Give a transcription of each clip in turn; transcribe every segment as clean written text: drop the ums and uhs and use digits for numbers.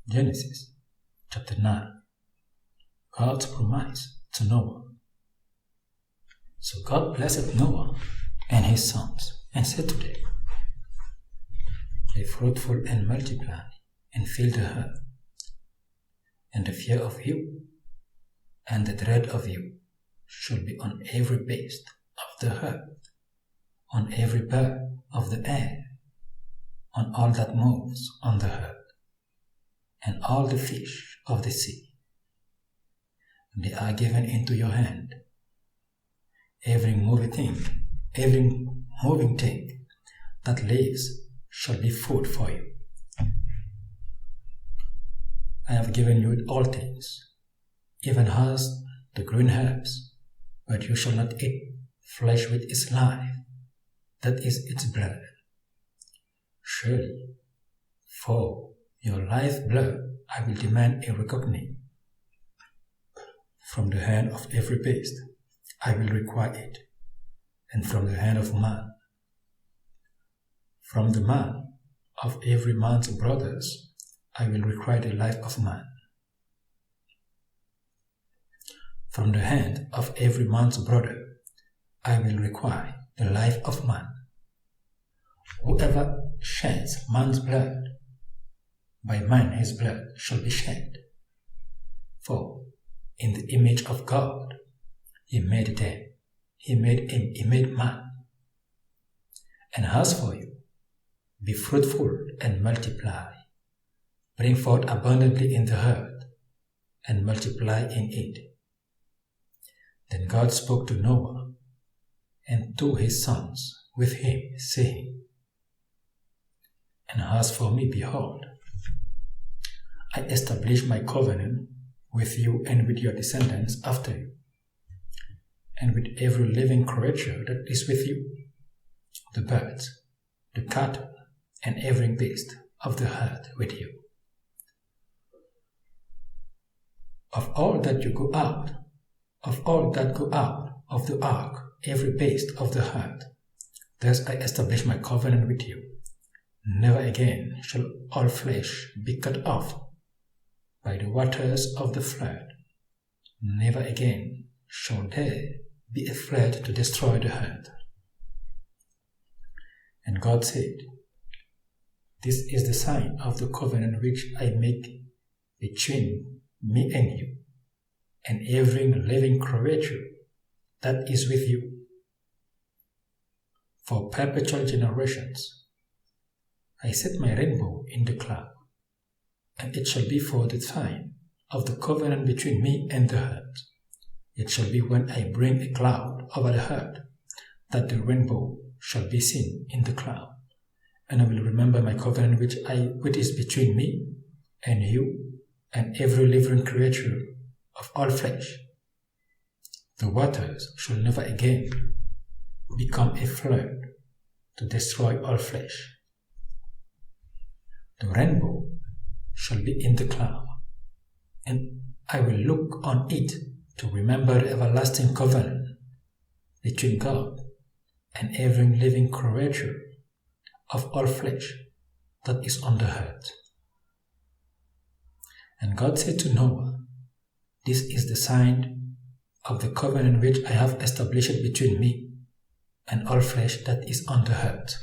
Genesis chapter 9. God's promise to Noah. So God blessed Noah and his sons and said to them, "Be fruitful and multiply and fill the earth, and the fear of you and the dread of you should be on every beast of the earth, on every bird of the air, on all that moves on the earth, and all the fish of the sea. They are given into your hand. Every moving thing that lives shall be food for you. I have given you all things, even as the green herbs, but you shall not eat flesh with its life, that is its blood. Surely, for your lifeblood I will demand a reckoning. From the hand of every beast I will require it, and from the hand of man. From the man of every man's brothers I will require the life of man. From the hand of every man's brother I will require the life of man. Whoever sheds man's blood, by man his blood shall be shed. For in the image of God he made them, he made man. And as for you, be fruitful and multiply, bring forth abundantly in the earth, and multiply in it." Then God spoke to Noah and to his sons with him, saying, "And as for me, behold, I establish my covenant with you and with your descendants after you, and with every living creature that is with you, the birds, the cattle, and every beast of the earth with you. Of all that go out of the ark, every beast of the earth, thus I establish my covenant with you. Never again shall all flesh be cut off by the waters of the flood. Never again shall there be a flood to destroy the earth." And God said, "This is the sign of the covenant which I make between me and you, and every living creature that is with you, for perpetual generations. I set my rainbow in the cloud, and it shall be for the sign of the covenant between me and the earth. It shall be when I bring a cloud over the earth, that the rainbow shall be seen in the cloud. And I will remember my covenant which is between me and you and every living creature of all flesh. The waters shall never again become a flood to destroy all flesh. The rainbow shall be in the cloud, and I will look on it to remember the everlasting covenant between God and every living creature of all flesh that is on the earth." And God said to Noah, "This is the sign of the covenant which I have established between me and all flesh that is on the earth."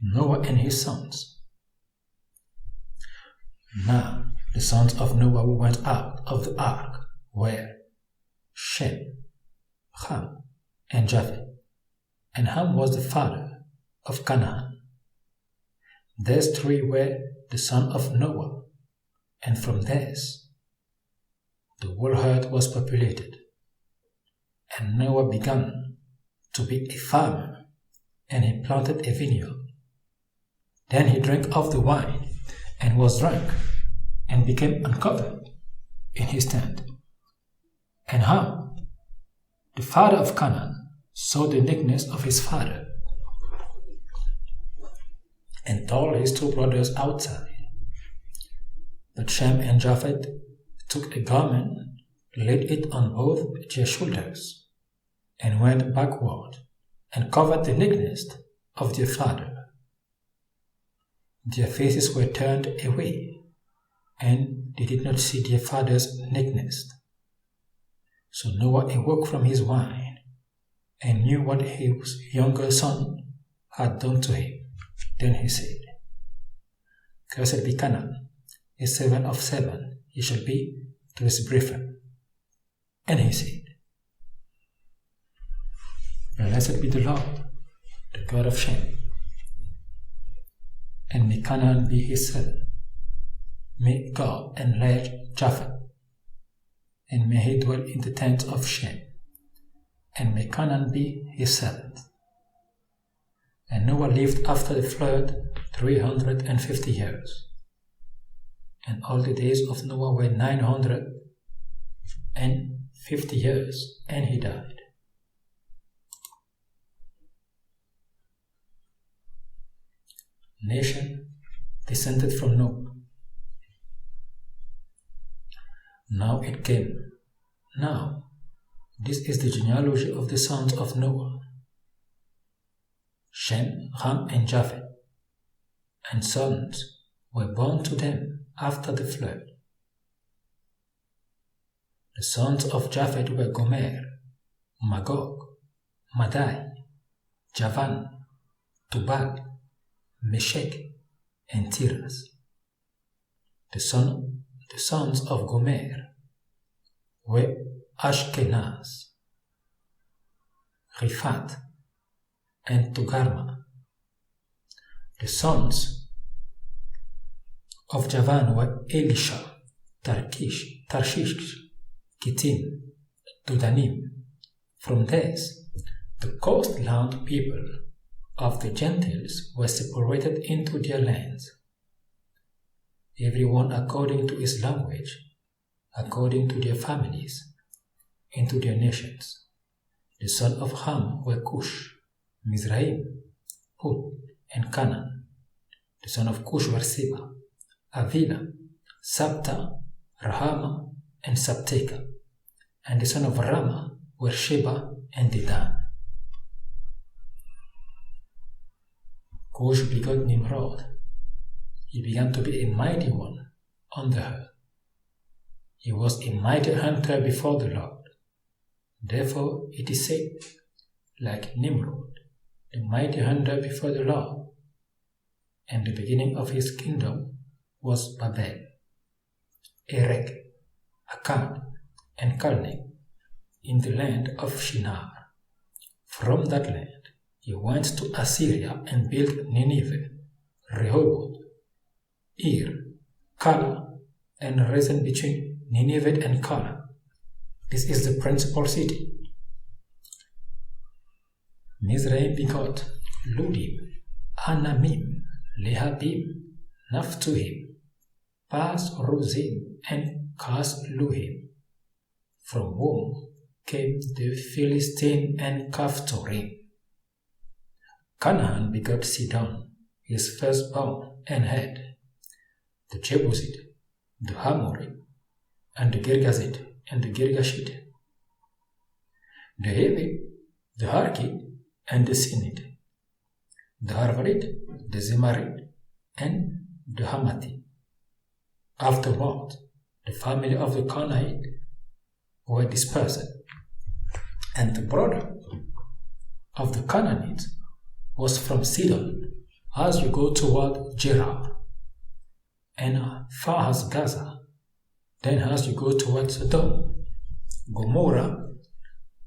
Noah and his sons. Now the sons of Noah who went out of the ark were Shem, Ham, and Japheth. And Ham was the father of Canaan. These three were the sons of Noah, and from these the whole earth was populated. And Noah began to be a farmer, and he planted a vineyard. Then he drank of the wine, and was drunk, and became uncovered in his tent. And Ham, the father of Canaan, saw the nakedness of his father, and told his two brothers outside. But Shem and Japheth took a garment, laid it on both their shoulders, and went backward, and covered the nakedness of their father. Their faces were turned away, and they did not see their father's nakedness. So Noah awoke from his wine and knew what his younger son had done to him. Then he said, Cursed be Canaan, a servant of seven he shall be to his brethren. And he said, Blessed be the Lord, the God of Shem, and may Canaan be his servant. May God enlarge Japheth, and may he dwell in the tents of Shem, and may Canaan be his servant. And Noah lived after the flood 350 years. And all the days of Noah were 950 years, and he died. Nation descended from Noah. Now it came. Now, this is the genealogy of the sons of Noah: Shem, Ham, and Japheth. And sons were born to them after the flood. The sons of Japheth were Gomer, Magog, Madai, Javan, Tubal, Meshech, and Tiras. The sons of Gomer were Ashkenaz, Riphat, and Togarma. The sons of Javan were Elisha, Tarshish, Kittim, Dodanim. From thence, the coastland people of the Gentiles were separated into their lands, everyone according to his language, according to their families, into their nations. The sons of Ham were Cush, Mizraim, Put, and Canaan. The sons of Cush were Seba, Avila, Sabta, Rahama, and Sabteka. And the sons of Rama were Sheba and Dedan. Cush begot Nimrod. He began to be a mighty one on the earth. He was a mighty hunter before the Lord. Therefore it is said, like Nimrod, the mighty hunter before the Lord. And the beginning of his kingdom was Babel, Erech, Akkad, and Calneh, in the land of Shinar. From that land he went to Assyria and built Nineveh, Rehoboth, Ir, Kala, and Rezin between Nineveh and Kala. This is the principal city. Mizraim begot Ludim, Anamim, Lehabim, Naphtuhim, Pas Ruzim, and Kasluhim, from whom came the Philistine and Caphtorim. Canaan begot Sidon, his firstborn, and had the Jebusite, the Hamorim, and the Girgazite, and the Girgashite, the Hivite, the Harkite, and the Sinite, the Harvarite, the Zemarite, and the Hamathite. Afterward, the family of the Canaanite were dispersed, and the border of the Canaanites was from Sidon as you go toward Gerar, and far as Gaza, then as you go toward Sodom, Gomorrah,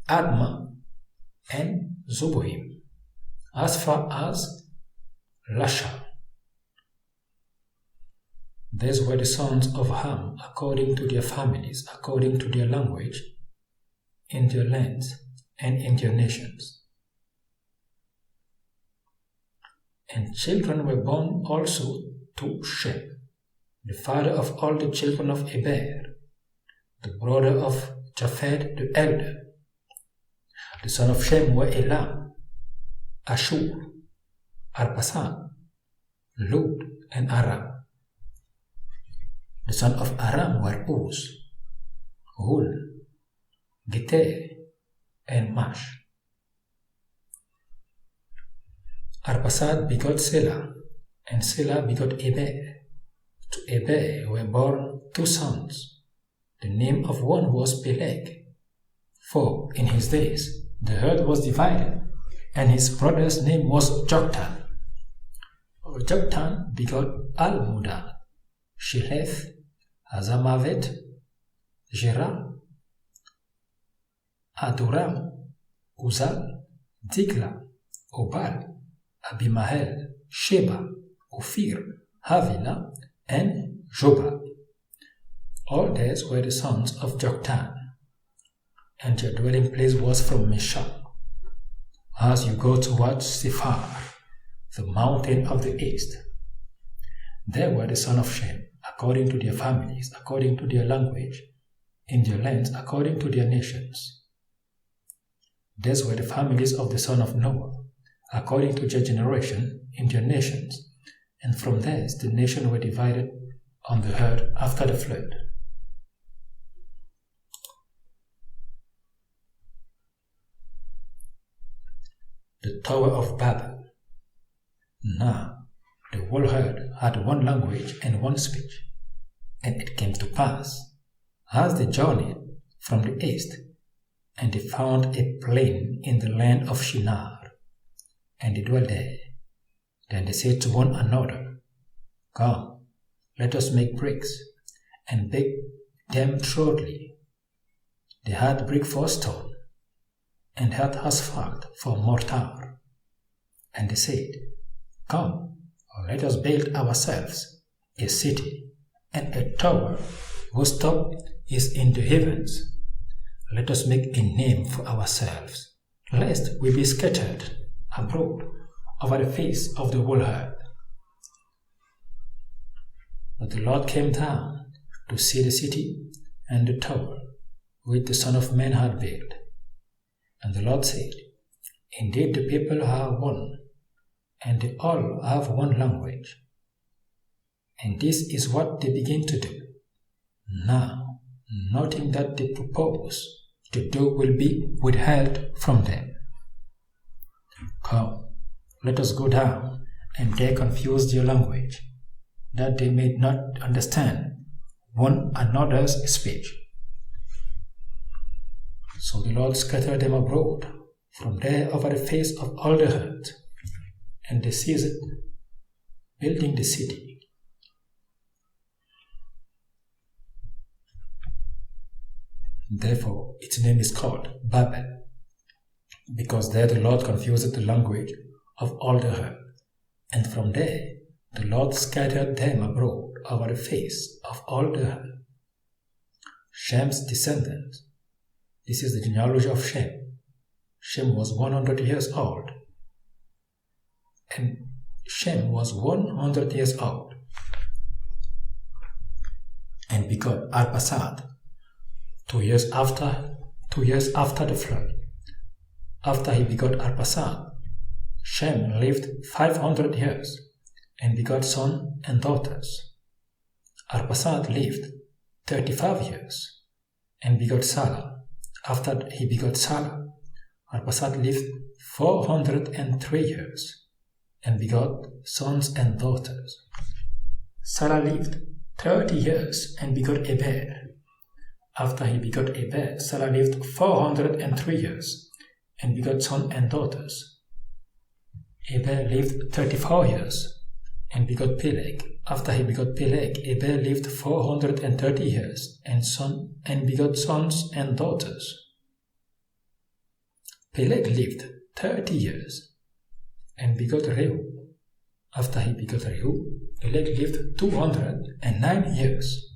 Admah, and Zeboim, as far as Lasha. These were the sons of Ham according to their families, according to their language, in their lands and in their nations. And children were born also to Shem, the father of all the children of Eber, the brother of Japheth the elder. The sons of Shem were Elam, Ashur, Arphaxad, Lud, and Aram. The sons of Aram were Uz, Hul, Geter, and Mash. Arphaxad begot Selah, and Selah begot Eber. To Eber were born 2 sons. The name of one was Peleg, for in his days the earth was divided, and his brother's name was Joktan. Joktan begot Almudad, Shileth, Azamavet, Jerah, Adoram, Uzal, Dikla, Obal, Abimahel, Sheba, Ophir, Havilah, and Jobab. All these were the sons of Joktan, and their dwelling place was from Meshach, as you go towards Sephar, the mountain of the east. They were the sons of Shem, according to their families, according to their language, in their lands, according to their nations. These were the families of the son of Noah, according to their generation, in their nations, and from thence the nations were divided on the earth after the flood. The Tower of Babel. Now the whole earth had one language and one speech. And it came to pass, as they journeyed from the east, and they found a plain in the land of Shinar, and they dwelt there. Then they said to one another, Come, let us make bricks, and bake them thoroughly. They had brick for stone, and had asphalt for mortar. And they said, Come, let us build ourselves a city, and a tower whose top is in the heavens. Let us make a name for ourselves, lest we be scattered abroad over the face of the whole earth. But the Lord came down to see the city and the tower which the Son of Man had built. And the Lord said, Indeed the people are one, and they all have one language. And this is what they begin to do. Now, nothing that they propose to do will be withheld from them. Come, let us go down and there confuse their language, that they may not understand one another's speech. So the Lord scattered them abroad from there over the face of all the earth, and they ceased building the city. Therefore, its name is called Babel, because there the Lord confused the language of all the earth, and from there the Lord scattered them abroad over the face of all the earth. Shem's descendants. This is the genealogy of Shem. Shem was 100 years old, and Shem was 100 years old, and begot Arphaxad 2 years after the flood. After he begot Arphaxad, Shem lived 500 years, and begot sons and daughters. Arphaxad lived 35 years, and begot Salah. After he begot Salah, Arphaxad lived 403 years, and begot sons and daughters. Salah lived 30 years, and begot Eber. After he begot Eber, Salah lived 403 years, and begot sons and daughters. Eber lived 34 years, and begot Peleg. After he begot Peleg, Eber lived 430 years, and begot sons and daughters. Peleg lived 30 years, and begot Reu. After he begot Reu, Peleg lived 209 years,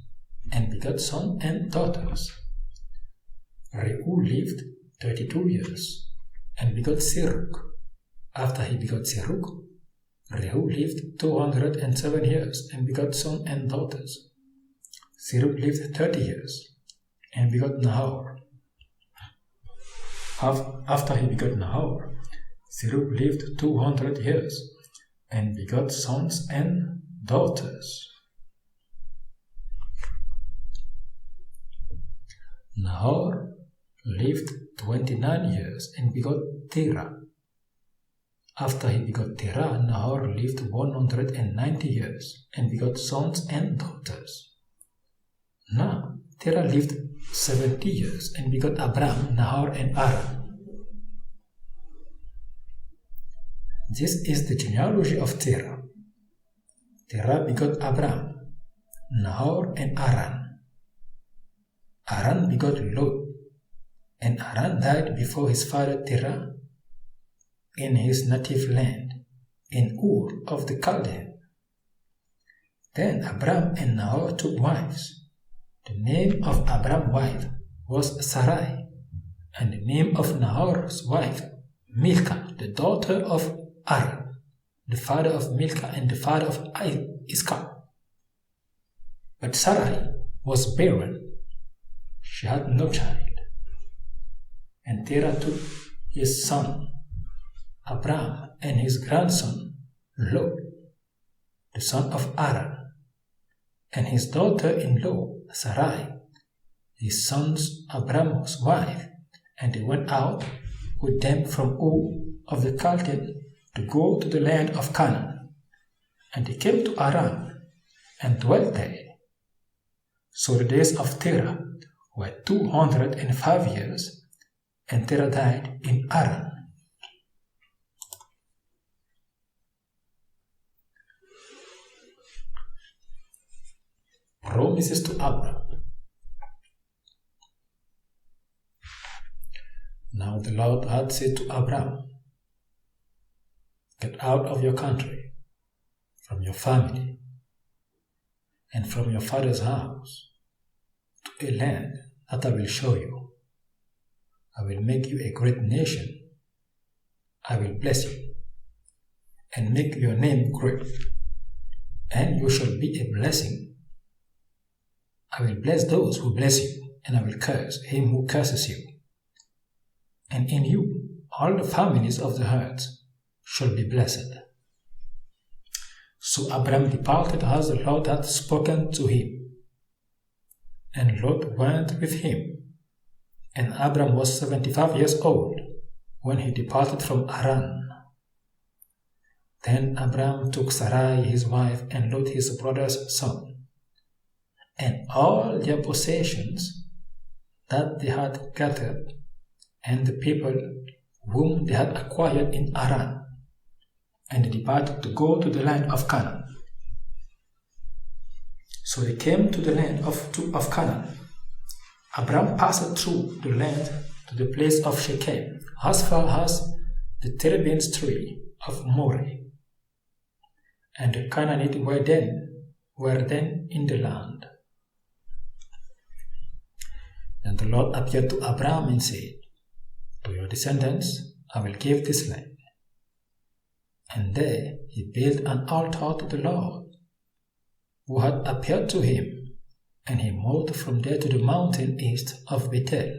and begot sons and daughters. Reu lived 32 years, and begot Serug. After he begot Serug, Reu lived 207 years, and begot sons and daughters. Serug lived 30 years, and begot Nahor. After he begot Nahor, Serug lived 200 years, and begot sons and daughters. Nahor lived 29 years, and begot Terah. After he begot Terah, Nahor lived 190 years and begot sons and daughters. Now, Terah lived 70 years and begot Abram, Nahor, and Haran. This is the genealogy of Terah. Terah begot Abram, Nahor, and Haran. Haran begot Lot, and Haran died before his father Terah in his native land, in Ur of the Chaldeans. Then Abram and Nahor took wives. The name of Abram's wife was Sarai, and the name of Nahor's wife Milcah, the daughter of Haran, the father of Milcah and the father of Iscah. But Sarai was barren. She had no child. And Terah took his son Abram and his grandson Lot, the son of Haran, and his daughter-in-law Sarai, his son's Abram's wife, and they went out with them from Ur of the Chaldeans to go to the land of Canaan. And they came to Haran and dwelt there. So the days of Terah were 205 years, and Terah died in Haran. Promises to Abram. Now the Lord had said to Abram, "Get out of your country, from your family, and from your father's house, to a land that I will show you. I will make you a great nation. I will bless you, and make your name great, and you shall be a blessing. I will bless those who bless you, and I will curse him who curses you. And in you all the families of the earth shall be blessed." So Abram departed as the Lord had spoken to him, and Lot went with him. And Abram was 75 years old when he departed from Haran. Then Abram took Sarai his wife and Lot his brother's son, and all their possessions that they had gathered, and the people whom they had acquired in Haran, and they departed to go to the land of Canaan. So they came to the land of Canaan. Abram passed through the land to the place of Shechem, as far as the terebinth tree of Moreh. And the Canaanites were then in the land. Then the Lord appeared to Abram and said, "To your descendants I will give this land." And there he built an altar to the Lord, who had appeared to him, and he moved from there to the mountain east of Bethel,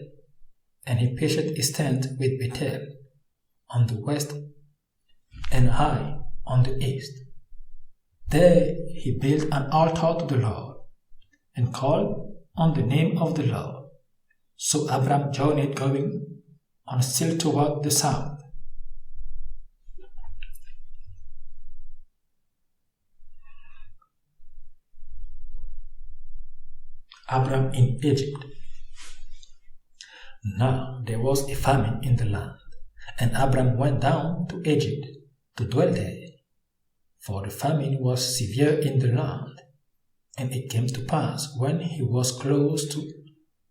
and he pitched his tent with Bethel on the west and Hai on the east. There he built an altar to the Lord, and called on the name of the Lord. So Abram journeyed going on still toward the south. Abram in Egypt. Now there was a famine in the land, and Abram went down to Egypt to dwell there, for the famine was severe in the land. And it came to pass, when he was close to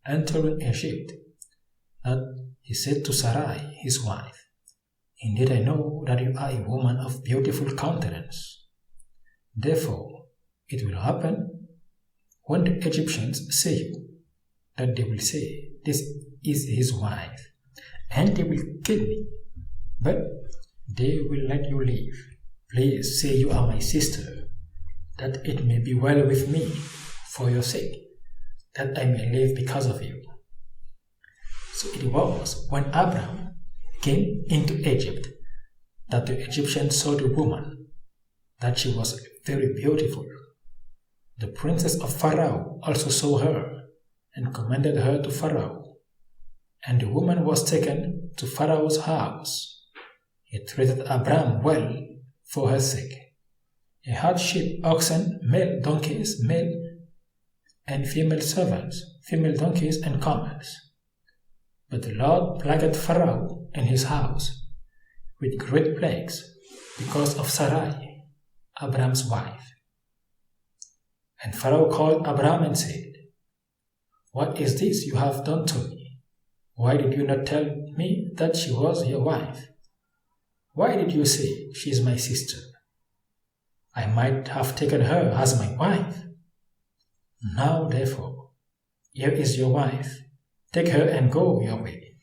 entering Egypt, that he said to Sarai his wife, "Indeed I know that you are a woman of beautiful countenance. Therefore it will happen, when the Egyptians see you, that they will say, 'This is his wife,' and they will kill me, but they will let you live. Please say you are my sister, that it may be well with me for your sake, that I may live because of you." So it was when Abram came into Egypt that the Egyptians saw the woman, that she was very beautiful. The princess of Pharaoh also saw her and commended her to Pharaoh. And the woman was taken to Pharaoh's house. He treated Abram well for her sake. He had sheep, oxen, male donkeys, male and female servants, female donkeys and camels. But the Lord plagued Pharaoh and his house with great plagues because of Sarai, Abram's wife. And Pharaoh called Abram and said, "What is this you have done to me? Why did you not tell me that she was your wife? Why did you say, 'She is my sister'? I might have taken her as my wife. Now, therefore, here is your wife. Take her and go your way."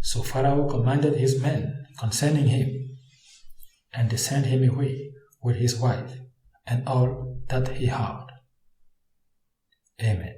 So Pharaoh commanded his men concerning him, and they sent him away with his wife and all that he had. Amen.